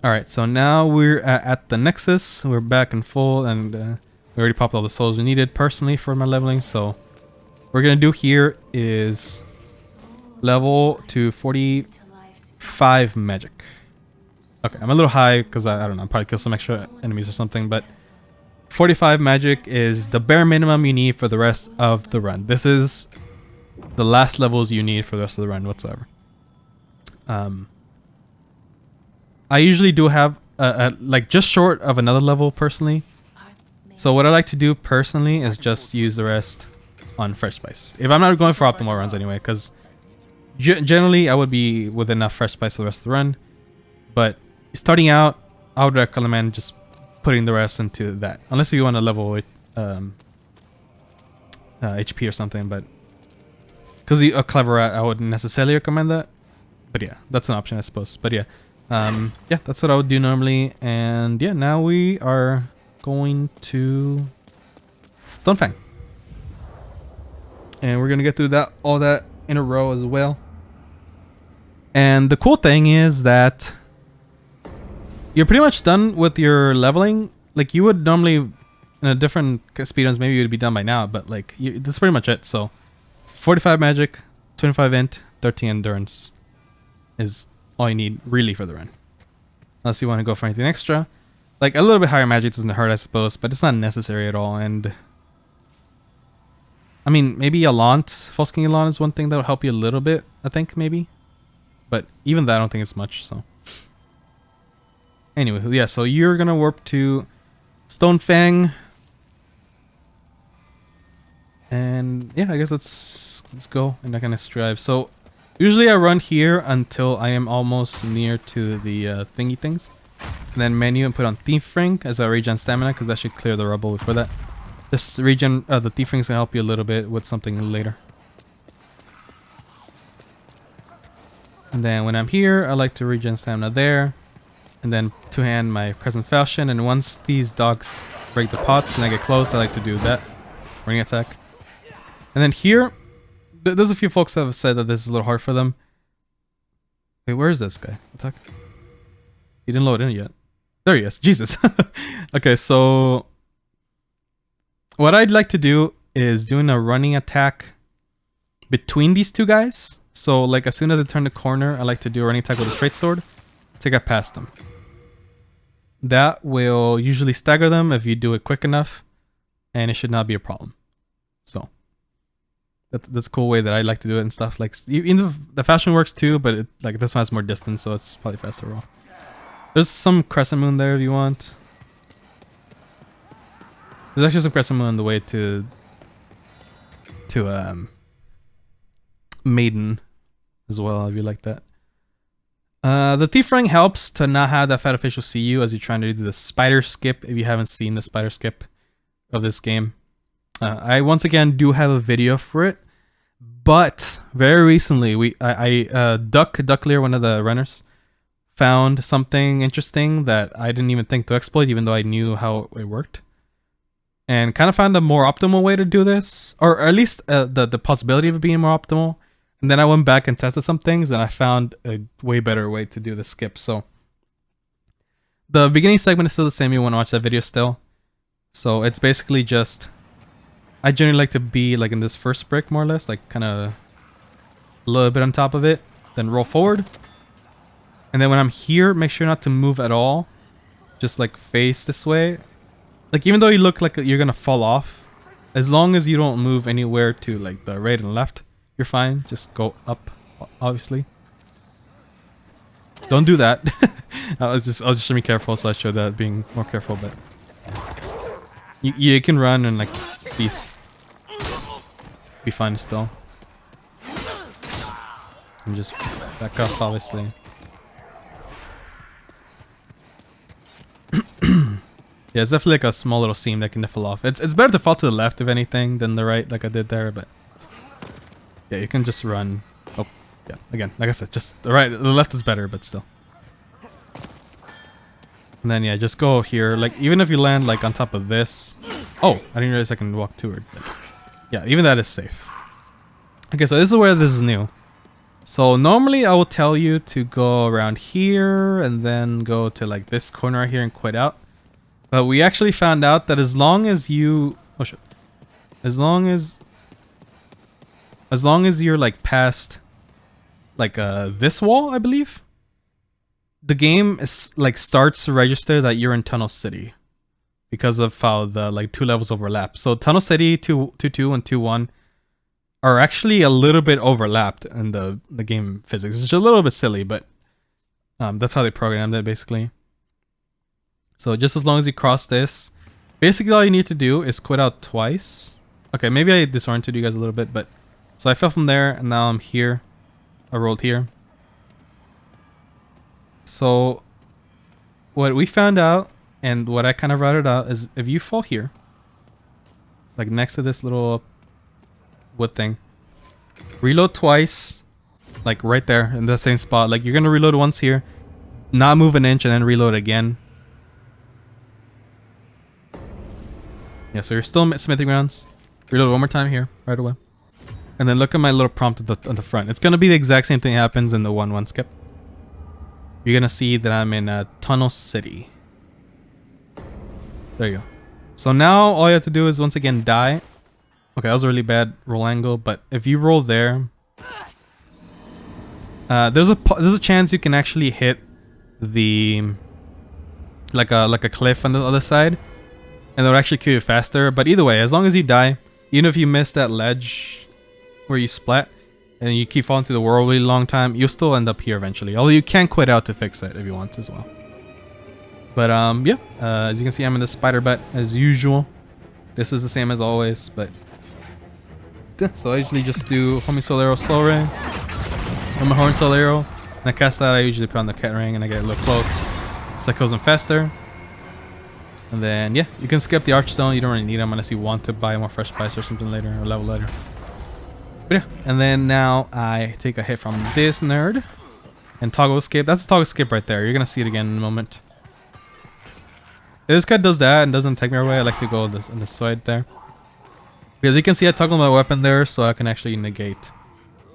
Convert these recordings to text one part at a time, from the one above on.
Alright, so now we're at the Nexus. We're back in full, and we already popped all the souls we needed personally for my leveling. So what we're going to do here is level to 45 magic. Okay, I'm a little high because I don't know, I'll probably kill some extra enemies or something, but 45 magic is the bare minimum you need for the rest of the run. This is the last levels you need for the rest of the run whatsoever. I usually do have like just short of another level personally. So what I like to do personally is just use the rest on fresh spice. If I'm not going for optimal runs anyway, because generally I would be with enough fresh spice for the rest of the run. But starting out, I would recommend just putting the rest into that. Unless you want to level it, HP or something, but because you're a clever rat, I wouldn't necessarily recommend that. But yeah, that's an option, I suppose. But yeah, yeah, that's what I would do normally. And yeah, now we are going to Stonefang, and we're gonna get through that all that in a row as well. And the cool thing is that you're pretty much done with your leveling. Like you would normally in a different speedruns, maybe you'd be done by now, but like this is pretty much it. So 45 magic, 25 int, 13 endurance is all you need really for the run. Unless you want to go for anything extra. Like a little bit higher magic doesn't hurt, I suppose, but it's not necessary at all. And I mean, maybe Elant, False King Elant is one thing that will help you a little bit, I think, maybe. But even that, I don't think it's much, so. Anyway, yeah, so you're gonna warp to Stonefang. And yeah, I guess let's go and I can strive. So usually I run here until I am almost near to the thingy things. And then menu and put on Thiefring as a regen stamina, because that should clear the rubble before that. This regen, the Thiefring's gonna help you a little bit with something later. And then when I'm here, I like to regen stamina there. And then two-hand my Crescent Falchion. And once these dogs break the pots and I get close, I like to do that ring attack. And then here, there's a few folks that have said that this is a little hard for them. Wait, where is this guy? Attack. He didn't load in yet. There he is. Jesus. Okay, so what I'd like to do is doing a running attack between these two guys. So like as soon as I turn the corner, I like to do a running attack with a straight sword to get past them. That will usually stagger them if you do it quick enough, and it should not be a problem. So that's a cool way that I like to do it and stuff. Like even the fashion works too, but it, like this one has more distance, so it's probably faster roll. There's some crescent moon there if you want. There's actually some crescent moon on the way to Maiden as well, if you like that. The Thief Ring helps to not have that fat official see you as you're trying to do the spider skip, if you haven't seen the spider skip of this game. I once again do have a video for it, but very recently Ducklear, one of the runners, found something interesting that I didn't even think to exploit, even though I knew how it worked, and kind of found a more optimal way to do this, or at least the possibility of it being more optimal. And then I went back and tested some things, and I found a way better way to do the skip. So the beginning segment is still the same. You want to watch that video still. So it's basically just, I generally like to be like in this first brick, more or less, like kind of a little bit on top of it, then roll forward. And then when I'm here, make sure not to move at all. Just like face this way. Like even though you look like you're gonna fall off, as long as you don't move anywhere to like the right and left, you're fine. Just go up, obviously. Don't do that. I was just trying to be careful, so I showed that being more careful. But you can run and like be fine still. And just back up, obviously. Yeah, it's definitely like a small little seam that can fall off. It's better to fall to the left, if anything, than the right, like I did there. But yeah, you can just run. Oh, yeah. Again, like I said, just the left is better, but still. And then yeah, just go here. Like even if you land like on top of this. Oh, I didn't realize I can walk to it. But yeah, even that is safe. Okay, so this is where this is new. So normally I will tell you to go around here and then go to like this corner right here and quit out. But we actually found out that as long as you... Oh shit. As long as you're like past like this wall, I believe, the game is like starts to register that you're in Tunnel City because of how the like 2 levels overlap. So Tunnel City 2.2 and 2.1 are actually a little bit overlapped in the game physics, which is a little bit silly, but that's how they programmed it basically. So just as long as you cross this, basically all you need to do is quit out twice. Okay, maybe I disoriented you guys a little bit, but so I fell from there and now I'm here. I rolled here. So what we found out and what I kind of routed out is if you fall here, like next to this little wood thing, reload twice, like right there in the same spot. Like you're gonna reload once here, not move an inch, and then reload again. Yeah, so you're still smithing rounds. Reload one more time here, right away. And then look at my little prompt on the front. It's gonna be the exact same thing that happens in the 1-1 skip. You're gonna see that I'm in Tunnel City. There you go. So now all you have to do is once again die. Okay, that was a really bad roll angle, but if you roll there, there's a chance you can actually hit the like a cliff on the other side, and it'll actually kill you faster. But either way, as long as you die, even if you miss that ledge where you splat and you keep falling through the world really long time, you'll still end up here eventually. Although you can quit out to fix it if you want as well. But yeah, as you can see, I'm in the spider butt as usual. This is the same as always, but so I usually just do Homie Solero Soul Ray and my Horn Solero. And I cast that, I usually put on the Cat Ring and I get a little close so it kills them faster. And then yeah, you can skip the Archstone, you don't really need them unless you want to buy more fresh spice or something later, or level later. But yeah, and then now I take a hit from this nerd and toggle escape. That's a toggle escape right there. You're gonna see it again in a moment. If this guy does that and doesn't take me away, I like to go on this side there. Because you can see I toggle my weapon there so I can actually negate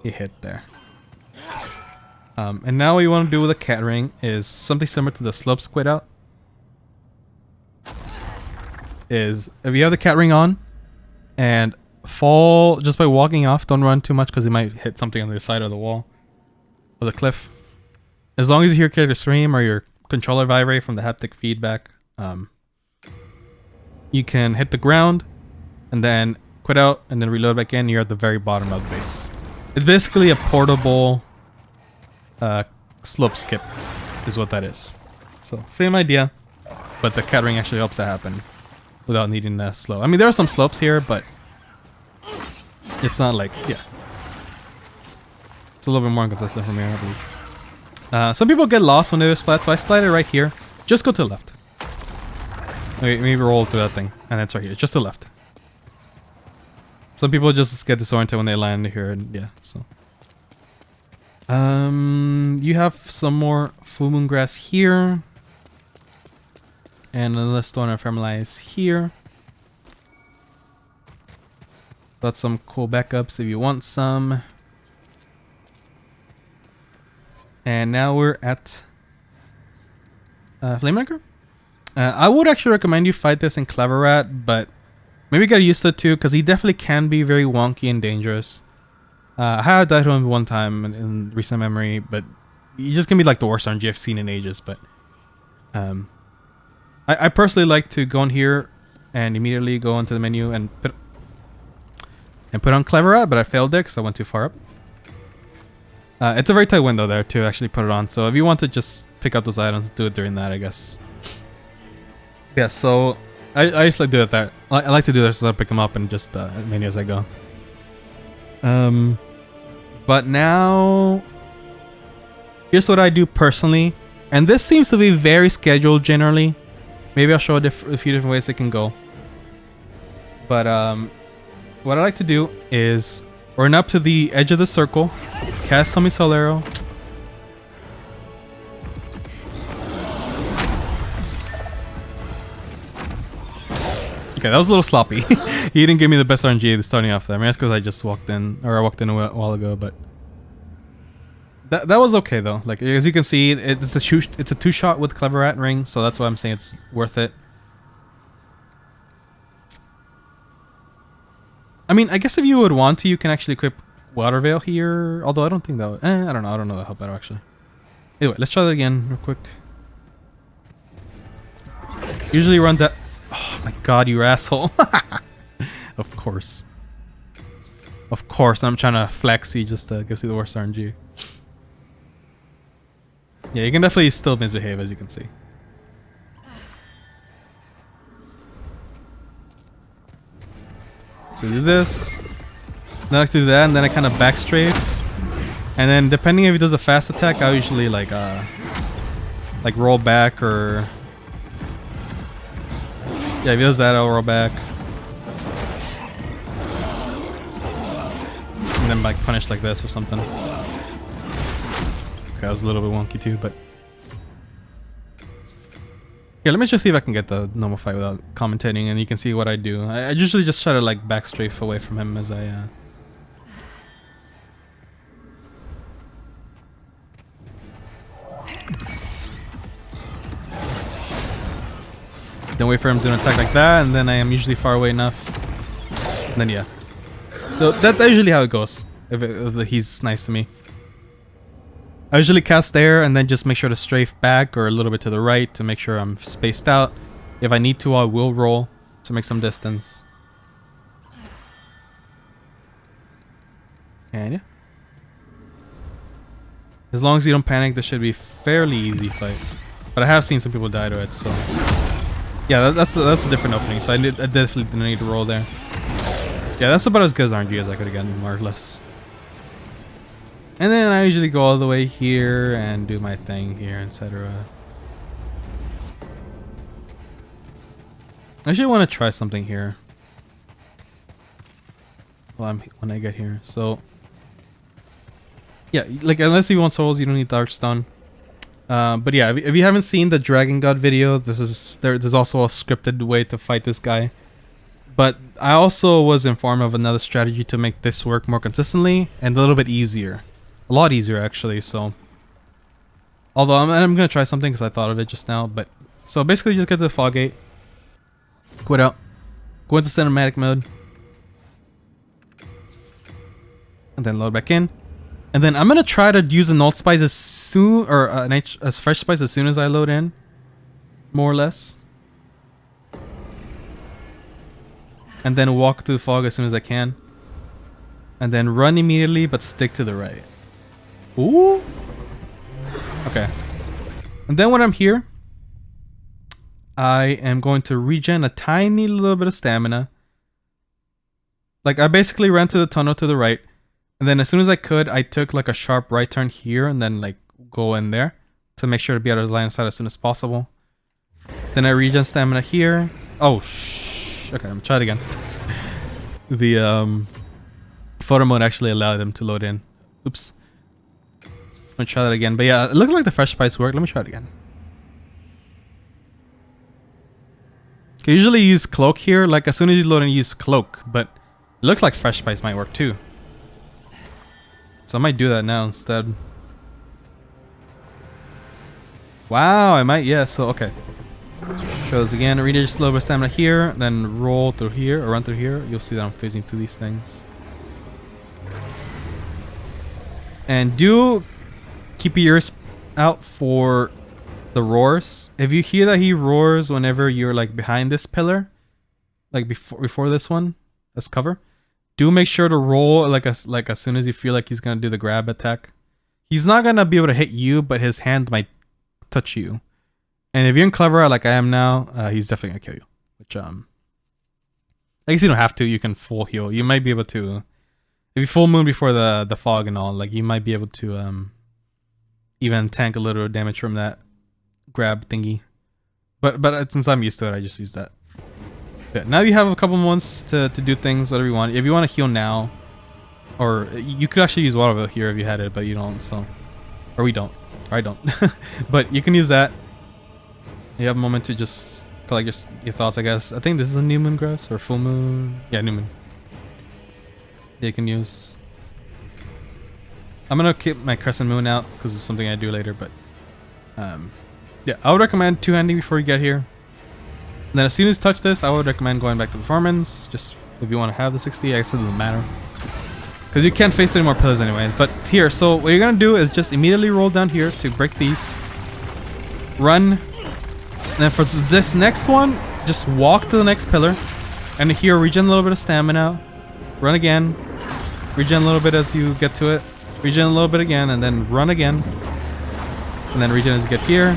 a hit there. And now what you want to do with a Cat Ring is something similar to the slope squid out. Is if you have the Cat Ring on and fall just by walking off, don't run too much because you might hit something on the side of the wall or the cliff. As long as you hear character scream or your controller vibrate from the haptic feedback, you can hit the ground and then quit out and then reload back in. You're at the very bottom of the base. It's basically a portable slope skip is what that is. So same idea, but the Cat Ring actually helps that happen without needing to slow. I mean, there are some slopes here, but it's not like, yeah. It's a little bit more inconsistent from here, I believe. Some people get lost when they splat, so I splat it right here. Just go to the left. Maybe roll through that thing, and it's right here, just to the left. Some people just get disoriented when they land here, and yeah, so. You have some more full moon grass here. And another stone ephemeralize here. Got some cool backups if you want some. And now we're at Flamelurker. I would actually recommend you fight this in Clever Rat, but maybe get used to it too, because he definitely can be very wonky and dangerous. I have died to him one time in recent memory, but he just can be like the worst RNG I've seen in ages. But I personally like to go in here and immediately go into the menu and put on Clever Rat, but I failed there because I went too far up. It's a very tight window there to actually put it on, so if you want to just pick up those items, do it during that, I guess. Yeah, so I just like to do it there. I like to do this so I pick them up and just menu as I go. But now, here's what I do personally, and this seems to be very scheduled generally. Maybe I'll show a few different ways it can go. But what I like to do is run up to the edge of the circle, cast Homie Solero. Okay, that was a little sloppy. He didn't give me the best RNG starting off there. I mean, that's because I just walked in, or I walked in a while ago, but That was okay though. Like as you can see, it's a two shot with Clever Rat ring, so that's why I'm saying it's worth it. I mean, I guess if you would want to, you can actually equip Water Veil here. Although I don't think that would, I don't know. I don't know that help better actually. Anyway, let's try that again real quick. Usually runs at... Oh my god, you asshole. Of course. Of course, I'm trying to flexy just to give you the worst RNG. Yeah, you can definitely still misbehave as you can see. So do this. Then I like to do that, and then I kind of back strafe. And then depending if he does a fast attack, I usually like roll back or... Yeah, if he does that, I'll roll back. And then like punish like this or something. Okay, that was a little bit wonky too, but... Yeah, let me just see if I can get the normal fight without commentating, and you can see what I do. I usually just try to like back strafe away from him as I... Then wait for him to do an attack like that, and then I am usually far away enough. And then yeah. So that's usually how it goes, if he's nice to me. I usually cast there and then just make sure to strafe back or a little bit to the right to make sure I'm spaced out. If I need to, I will roll to make some distance. And yeah. As long as you don't panic, this should be a fairly easy fight. But I have seen some people die to it, so... Yeah, that's a different opening, so I definitely didn't need to roll there. Yeah, that's about as good as RNG as I could have gotten, more or less. And then I usually go all the way here and do my thing here, etc. I actually want to try something here. When I get here, so... Yeah, like unless you want souls, you don't need Darkstone. But yeah, if you haven't seen the Dragon God video, there's also a scripted way to fight this guy. But I also was informed of another strategy to make this work more consistently and a little bit easier. A lot easier actually, so... Although I'm gonna try something because I thought of it just now, but... So basically just get to the Fog Gate. Quit out. Go into cinematic mode. And then load back in. And then I'm gonna try to use an alt spice as soon, or a fresh spice as soon as I load in, more or less. And then walk through the fog as soon as I can. And then run immediately, but stick to the right. Ooh. Okay. And then when I'm here, I am going to regen a tiny little bit of stamina. Like I basically ran to the tunnel to the right. And then as soon as I could, I took like a sharp right turn here and then like go in there to make sure to be out of his line of sight as soon as possible. Then I regen stamina here. Oh, shh. Okay, I'm gonna try it again. The photo mode actually allowed him to load in. Oops. I'm gonna try that again. But yeah, it looked like the fresh spice worked. Let me try it again. I usually use cloak here. Like as soon as you load in, you use cloak. But it looks like fresh spice might work too. So I might do that now instead. Wow, I might, yeah, so okay. Show this again. Read just a little bit of stamina here, then roll through here, or run through here. You'll see that I'm phasing through these things. And do keep your ears out for the roars. If you hear that he roars whenever you're like behind this pillar, like before this one, as cover, do make sure to roll like as soon as you feel like he's gonna do the grab attack. He's not gonna be able to hit you, but his hand might touch you. And if you're in Clever like I am now, he's definitely gonna kill you. Which I guess you don't have to. You can full heal. You might be able to, if you full moon before the fog and all, like you might be able to even tank a little damage from that grab thingy. But since I'm used to it, I just use that. Yeah, now you have a couple months to do things, whatever you want. If you want to heal now, or you could actually use water here if you had it, but you don't, so... Or we don't. Or I don't. But you can use that. You have a moment to just collect your thoughts, I guess. I think this is a new moon grass, or full moon. Yeah, new moon. You can use. I'm gonna keep my Crescent Moon out because it's something I do later, but yeah, I would recommend two-handing before you get here. And then as soon as you touch this, I would recommend going back to performance, just if you want to have the 60, I guess it doesn't matter. Because you can't face any more pillars anyway. But here, so what you're gonna do is just immediately roll down here to break these. Run. And then for this next one, just walk to the next pillar. And here, regen a little bit of stamina. Run again. Regen a little bit as you get to it. Regen a little bit again, and then run again. And then regen as you get here.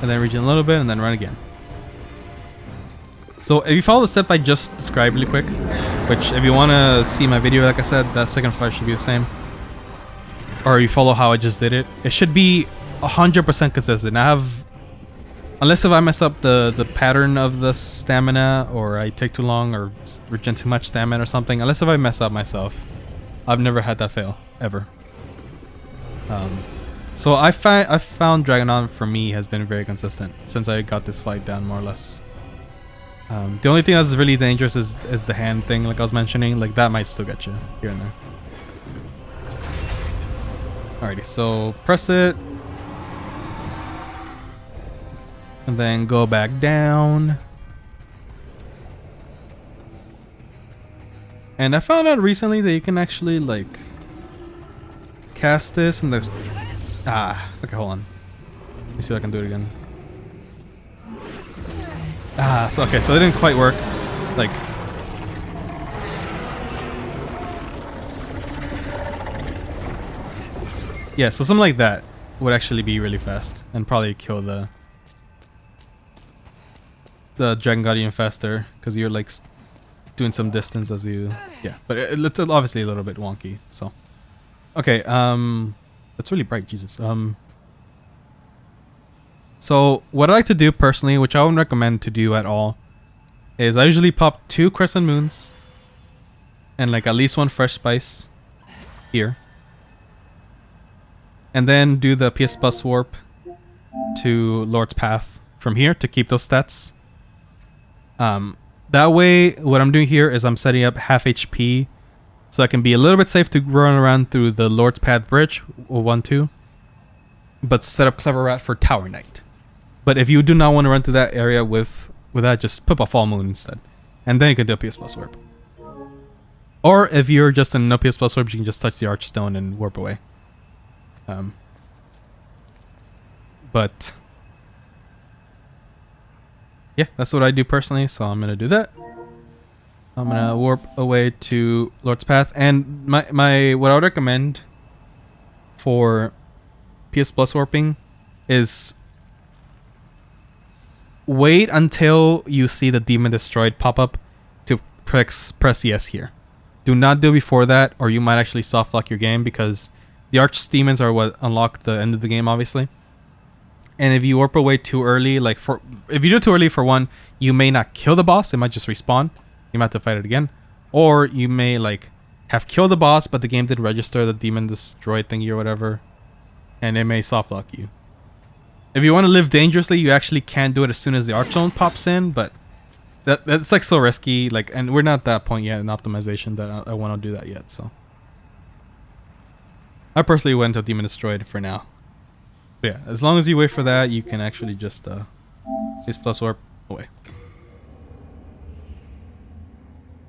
And then regen a little bit, and then run again. So if you follow the step I just described really quick, which if you want to see my video, like I said, that second flash should be the same. Or you follow how I just did it. It should be 100% consistent. I have, unless if I mess up the pattern of the stamina, or I take too long, or regen too much stamina or something. Unless if I mess up myself, I've never had that fail ever. So I found Dragonon for me has been very consistent since I got this fight down more or less. The only thing that's really dangerous is the hand thing, like I was mentioning. Like that might still get you here and there. Alrighty, so press it. And then go back down. And I found out recently that you can actually like cast this and the... okay, hold on. Let me see if I can do it again. So okay, so it didn't quite work. Like, yeah, so something like that would actually be really fast and probably kill the Dragon Guardian faster because you're like doing some distance as you, yeah. But it's obviously a little bit wonky. So, okay, it's really bright, Jesus. So what I like to do personally, which I wouldn't recommend to do at all, is I usually pop 2 Crescent Moons and like at least 1 Fresh Spice here. And then do the PS Plus Warp to Lord's Path from here to keep those stats. That way, what I'm doing here is I'm setting up half HP so I can be a little bit safe to run around through the Lord's Path Bridge, or 1-2. But set up Clever Rat for Tower Knight. But if you do not want to run through that area with that, just put a Fall Moon instead. And then you can do a PS Plus Warp. Or if you're just in no PS Plus Warp, you can just touch the Archstone and warp away. But yeah, that's what I do personally, so I'm going to do that. I'm going to warp away to Lord's Path. And my what I would recommend for PS Plus warping is wait until you see the Demon Destroyed pop up to press yes here. Do not do it before that, or you might actually soft lock your game, because the Archdemons are what unlock the end of the game, obviously. And if you warp away too early, like if you do it too early for one, you may not kill the boss. It might just respawn. You might have to fight it again, or you may like have killed the boss, but the game didn't register the Demon Destroyed thingy or whatever, and it may soft lock you. If you want to live dangerously, you actually can do it as soon as the Archstone pops in, but that's like so risky. Like, and we're not at that point yet in optimization that I want to do that yet. So I personally went to Demon Destroyed for now. But yeah, as long as you wait for that, you can actually just PS Plus warp away.